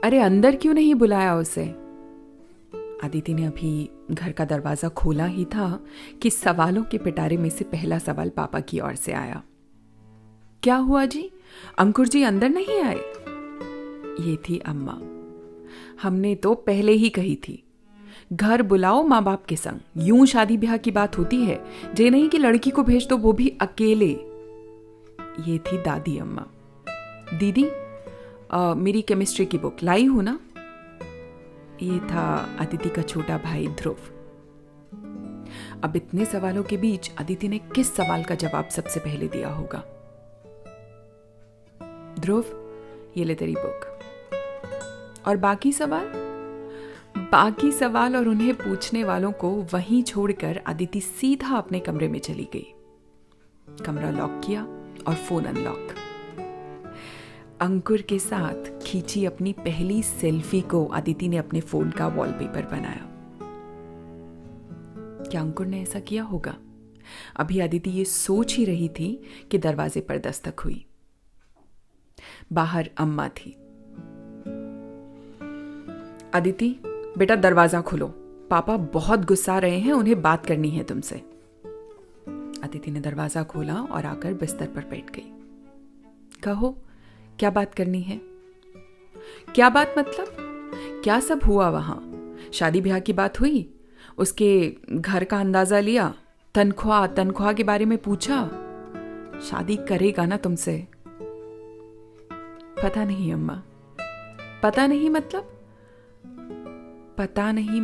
अरे अंदर क्यों नहीं बुलाया उसे? अदिति ने अभी घर का दरवाजा खोला ही था कि सवालों के पिटारे में से पहला सवाल पापा की ओर से आया। क्या हुआ जी? अंकुर जी अंदर नहीं आए? ये थी अम्मा। हमने तो पहले ही कही थी, घर बुलाओ माँ बाप के संग, यूं शादी ब्याह की बात होती है, जे नहीं कि लड़की को भेज दो वो भी अकेले। ये थी दादी अम्मा। दीदी मेरी केमिस्ट्री की बुक लाई हूं ना? ये था अदिति का छोटा भाई ध्रुव। अब इतने सवालों के बीच अदिति ने किस सवाल का जवाब सबसे पहले दिया होगा? ध्रुव, ये ले तेरी बुक। और बाकी सवाल और उन्हें पूछने वालों को वहीं छोड़कर अदिति सीधा अपने कमरे में चली गई। कमरा लॉक किया और फोन अनलॉक। अंकुर के साथ खींची अपनी पहली सेल्फी को अदिति ने अपने फोन का वॉलपेपर बनाया। क्या अंकुर ने ऐसा किया होगा? अभी अदिति ये सोच ही रही थी कि दरवाजे पर दस्तक हुई। बाहर अम्मा थी। अदिति बेटा दरवाजा खोलो, पापा बहुत गुस्सा रहे हैं, उन्हें बात करनी है तुमसे। अदिति ने दरवाजा खोला और आकर बिस्तर पर बैठ गई। कहो, क्या बात करनी है? क्या बात मतलब? क्या सब हुआ वहां? शादी ब्याह की बात हुई? उसके घर का अंदाजा लिया? तनख्वाह के बारे में पूछा? शादी करेगा ना तुमसे? पता नहीं अम्मा। पता नहीं मतलब? पता नहीं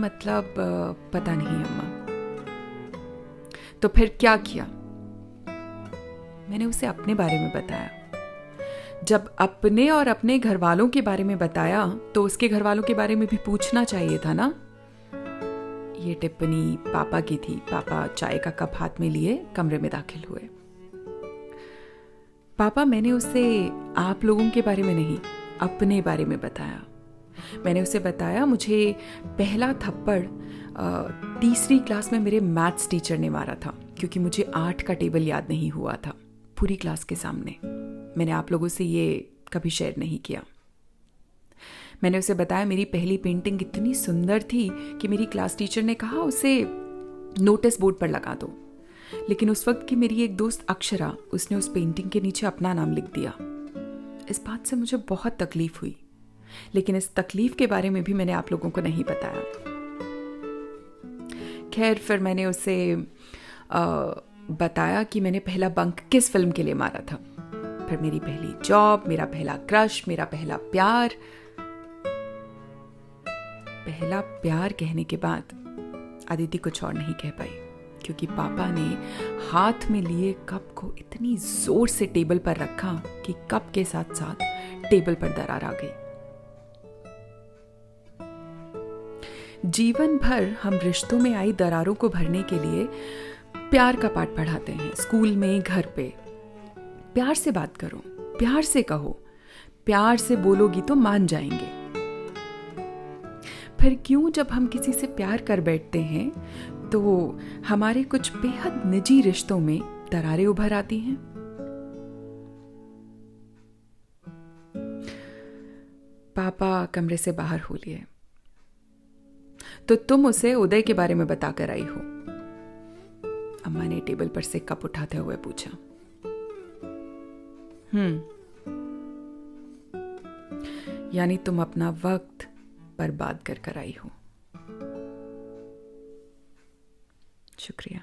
अम्मा। तो फिर क्या किया? मैंने उसे अपने बारे में बताया। जब अपने और अपने घर वालों के बारे में बताया तो उसके घर वालों के बारे में भी पूछना चाहिए था ना? ये टिप्पणी पापा की थी। पापा चाय का कप हाथ में लिए कमरे में दाखिल हुए। पापा, मैंने उसे आप लोगों के बारे में नहीं, अपने बारे में बताया। मैंने उसे बताया मुझे पहला थप्पड़ तीसरी क्लास में मेरे मैथ्स टीचर ने मारा था, क्योंकि मुझे 8 का टेबल याद नहीं हुआ था पूरी क्लास के सामने। मैंने आप लोगों से ये कभी शेयर नहीं किया। मैंने उसे बताया मेरी पहली पेंटिंग इतनी सुंदर थी कि मेरी क्लास टीचर ने कहा उसे नोटिस बोर्ड पर लगा दो, लेकिन उस वक्त की मेरी एक दोस्त अक्षरा, उसने उस पेंटिंग के नीचे अपना नाम लिख दिया। इस बात से मुझे बहुत तकलीफ हुई, लेकिन इस तकलीफ के बारे में भी मैंने आप लोगों को नहीं बताया। खैर, फिर मैंने उसे बताया कि मैंने पहला बंक किस फिल्म के लिए मारा था, फिर मेरी पहली जॉब, मेरा पहला क्रश, मेरा पहला प्यार। पहला प्यार कहने के बाद अदिति कुछ और नहीं कह पाई, क्योंकि पापा ने हाथ में लिए कप को इतनी जोर से टेबल पर रखा कि कप के साथ साथ टेबल पर दरार आ गई। जीवन भर हम रिश्तों में आई दरारों को भरने के लिए प्यार का पाठ पढ़ाते हैं, स्कूल में, घर पे। प्यार से बात करो, प्यार से कहो, प्यार से बोलोगी तो मान जाएंगे। फिर क्यों जब हम किसी से प्यार कर बैठते हैं तो हमारे कुछ बेहद निजी रिश्तों में दरारें उभर आती हैं? पापा कमरे से बाहर हो लिए। तो तुम उसे उदय के बारे में बताकर आई हो? अम्मा ने टेबल पर से कप उठाते हुए पूछा। यानी तुम अपना वक्त बर्बाद कर आई हो। शुक्रिया।